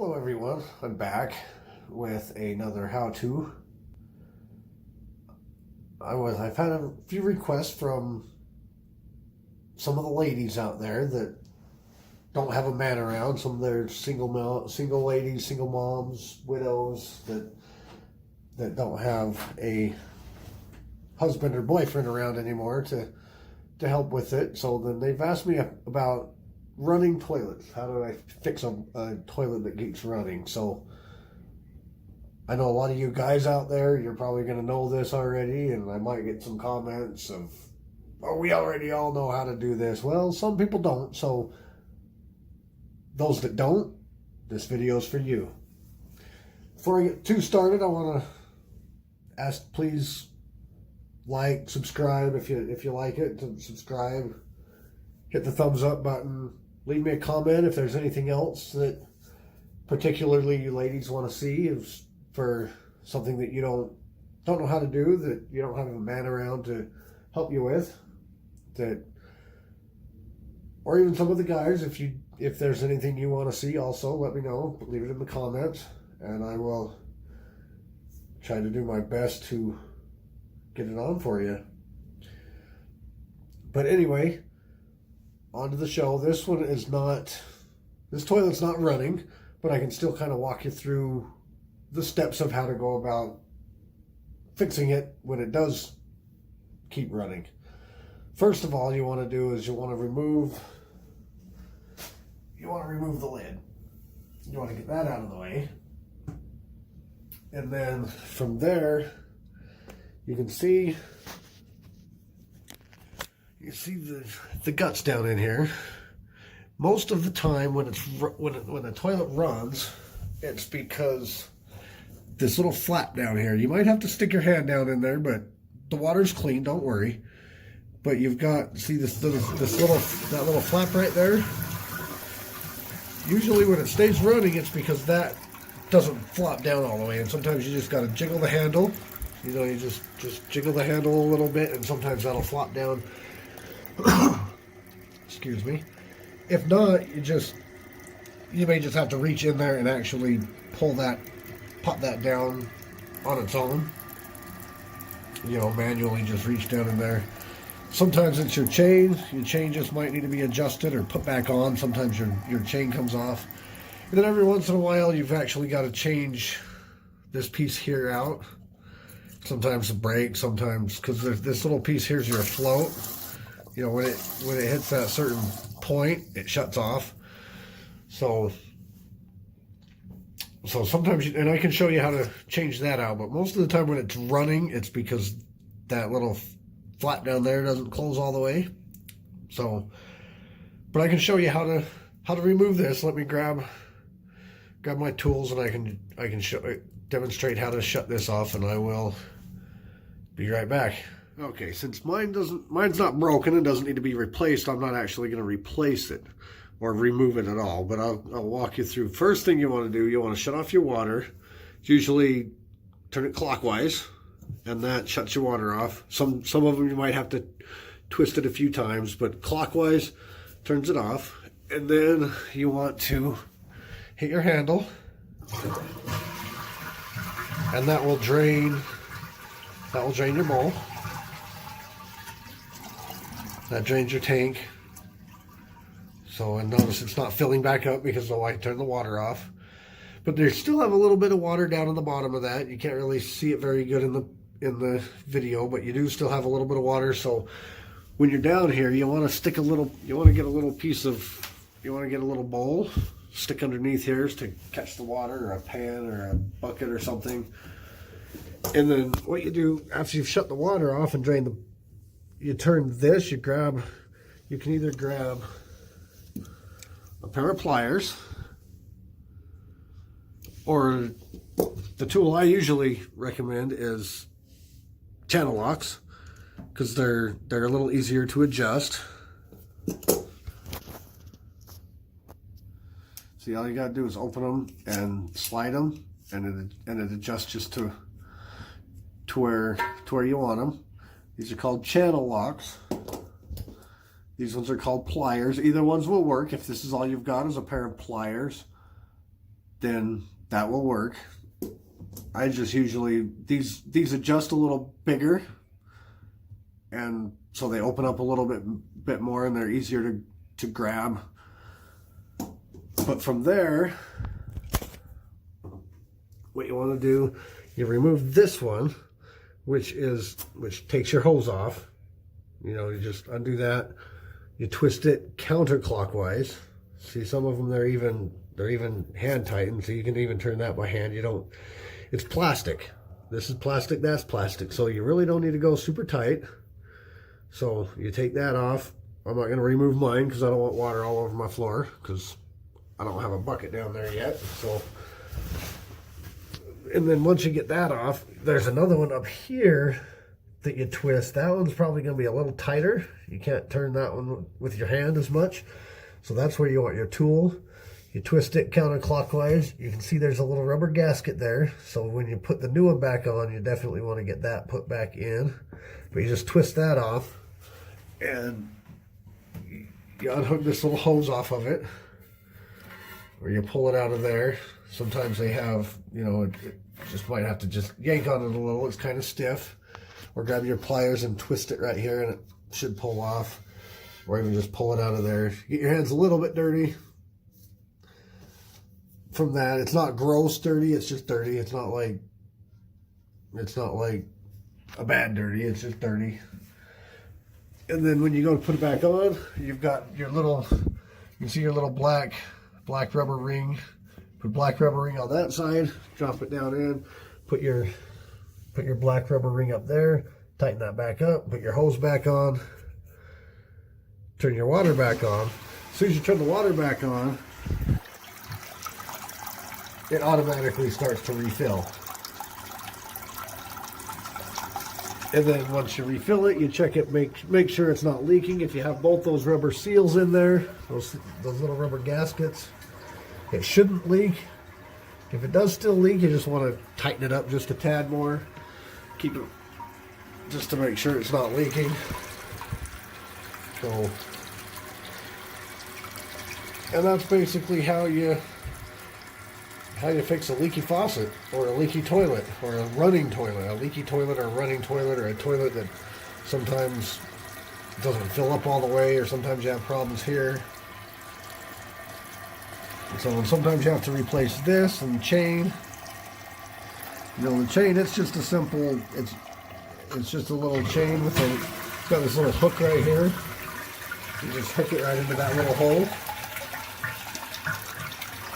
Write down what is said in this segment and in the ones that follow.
Hello everyone, I'm back with another how-to. I've had a few requests from some of the ladies out there that don't have a man around. Some of their single ladies, single moms, widows that don't have a husband or boyfriend around anymore to help with it. So then they've asked me about running toilets. How do I fix a toilet that keeps running? So I know a lot of you guys out there, you're probably going to know this already, and I might get some comments of, oh, we already all know how to do this. Well, some people don't. So those that don't, this video is for you. Before I get too started, I want to ask, please like, subscribe if you like it. To subscribe, hit the thumbs up button. Leave me a comment if there's anything else that particularly you ladies want to see, if for something that you don't know how to do, that you don't have a man around to help you with, that, or even some of the guys, if there's anything you want to see also, let me know. Leave it in the comments, and I will try to do my best to get it on for you. But anyway, on to the show. This toilet's not running, but I can still kind of walk you through the steps of how to go about fixing it when it does keep running. First of all, you want to do is you want to remove the lid. You want to get that out of the way. And then from there, you can see the guts down in here. Most of the time when the toilet runs, it's because this little flap down here, you might have to stick your hand down in there, but the water's clean, don't worry. But you've got, see that little flap right there? Usually when it stays running, it's because that doesn't flop down all the way, and sometimes you just got to jiggle the handle. You know, you just jiggle the handle a little bit, and sometimes that'll flop down. Excuse me. If not, you may just have to reach in there and actually pop that down on its own. You know, manually just reach down in there. Sometimes it's your chain. Your chain just might need to be adjusted or put back on. Sometimes your chain comes off. And then every once in a while, you've actually got to change this piece here out. Sometimes the brake, sometimes, because this little piece here's your float. You know, when it hits that certain point, it shuts off. So sometimes, and I can show you how to change that out, but most of the time when it's running, it's because that little flap down there doesn't close all the way. So, but I can show you how to remove this. Let me grab my tools, and I can demonstrate how to shut this off, and I will be right back. Okay, since mine's not broken and doesn't need to be replaced, I'm not actually going to replace it or remove it at all, but I'll walk you through. First thing you want to do, you want to shut off your water. Usually turn it clockwise, and that shuts your water off. Some of them you might have to twist it a few times, but clockwise turns it off. And then you want to hit your handle, and that will drain your bowl. That drains your tank. So, and notice it's not filling back up because I turned the water off. But they still have a little bit of water down in the bottom of that. You can't really see it very good in the video, but you do still have a little bit of water. So when you're down here, you want to get a little bowl, stick underneath here to catch the water, or a pan or a bucket or something. And then what you do after you've shut the water off and you turn this, you can either grab a pair of pliers, or the tool I usually recommend is channel locks, because they're a little easier to adjust. See, all you gotta do is open them and slide them, and it adjusts just to where you want them. These are called channel locks. These ones are called pliers. Either ones will work. If this is all you've got is a pair of pliers, then that will work. I just usually, these adjust a little bigger, and so they open up a little bit more, and they're easier to grab. But from there, what you want to do, you remove this one, which takes your hose off. You know, you just undo that. You twist it counterclockwise. See, some of them they're even hand tightened, so you can even turn that by hand. It's plastic. This is plastic, that's plastic. So you really don't need to go super tight. So you take that off. I'm not going to remove mine because I don't want water all over my floor, because I don't have a bucket down there yet. So, and then once you get that off, there's another one up here that you twist. That one's probably going to be a little tighter. You can't turn that one with your hand as much. So that's where you want your tool. You twist it counterclockwise. You can see there's a little rubber gasket there. So when you put the new one back on, you definitely want to get that put back in. But you just twist that off, and you unhook this little hose off of it, or you pull it out of there. Sometimes they have, you know, it just might have to just yank on it a little. It's kind of stiff. Or grab your pliers and twist it right here, and it should pull off. Or even just pull it out of there. Get your hands a little bit dirty from that. It's not gross dirty, it's just dirty. It's not like a bad dirty, it's just dirty. And then when you go to put it back on, you've got your little, you can see your little black rubber ring. Put black rubber ring on that side, drop it down in, put your black rubber ring up there, tighten that back up, put your hose back on, turn your water back on. As soon as you turn the water back on, it automatically starts to refill. And then once you refill it, you check it, make sure it's not leaking. If you have both those rubber seals in there, those little rubber gaskets, it shouldn't leak. If it does still leak, you just want to tighten it up just a tad more. Keep it, just to make sure it's not leaking. So, and that's basically how you fix a leaky faucet, or a leaky toilet, or a running toilet. A leaky toilet, or a running toilet, or a toilet that sometimes doesn't fill up all the way, or sometimes you have problems here. So sometimes you have to replace this and chain. You know, the chain, it's just a simple, it's just a little chain with it's got this little hook right here. You just hook it right into that little hole.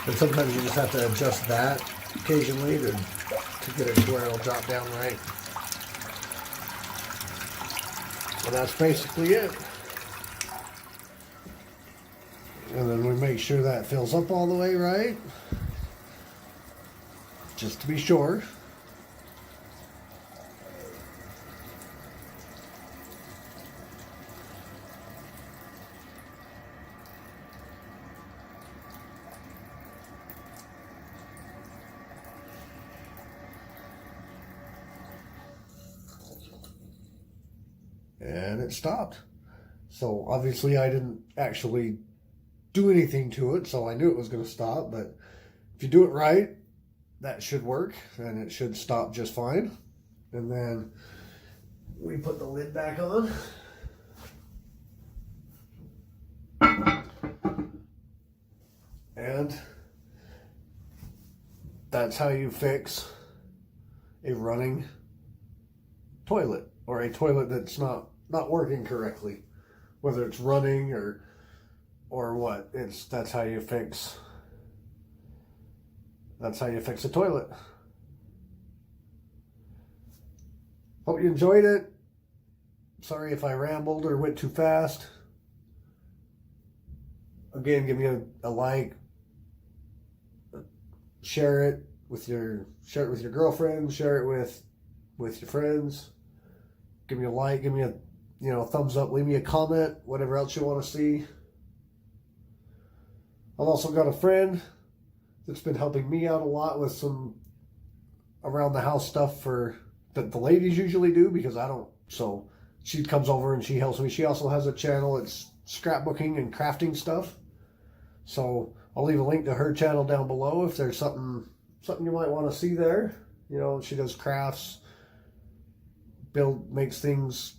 And sometimes you just have to adjust that occasionally to get it to where it'll drop down right. And that's basically it. And then we make sure that fills up all the way right, just to be sure. And it stopped. So obviously I didn't actually do anything to it, so I knew it was going to stop. But if you do it right, that should work, and it should stop just fine. And then we put the lid back on. And that's how you fix a running toilet, or a toilet that's not working correctly, whether it's running or what. That's how you fix a toilet. Hope you enjoyed it. Sorry if I rambled or went too fast. Again, give me a like, share it with your girlfriend, share it with your friends. Give me a like, give me a thumbs up, leave me a comment, whatever else you want to see. I've also got a friend that's been helping me out a lot with some around the house stuff that the ladies usually do, because I don't. So she comes over and she helps me. She also has a channel. It's scrapbooking and crafting stuff. So I'll leave a link to her channel down below if there's something you might want to see there. You know, she does crafts, makes things,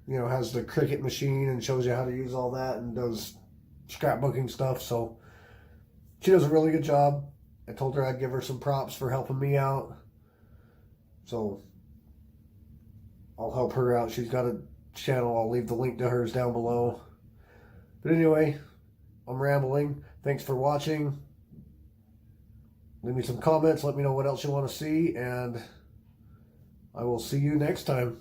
you know, has the Cricut machine and shows you how to use all that, and does scrapbooking stuff. So she does a really good job. I told her I'd give her some props for helping me out. So I'll help her out. She's got a channel. I'll leave the link to hers down below. But anyway, I'm rambling. Thanks for watching. Leave me some comments. Let me know what else you want to see. And I will see you next time.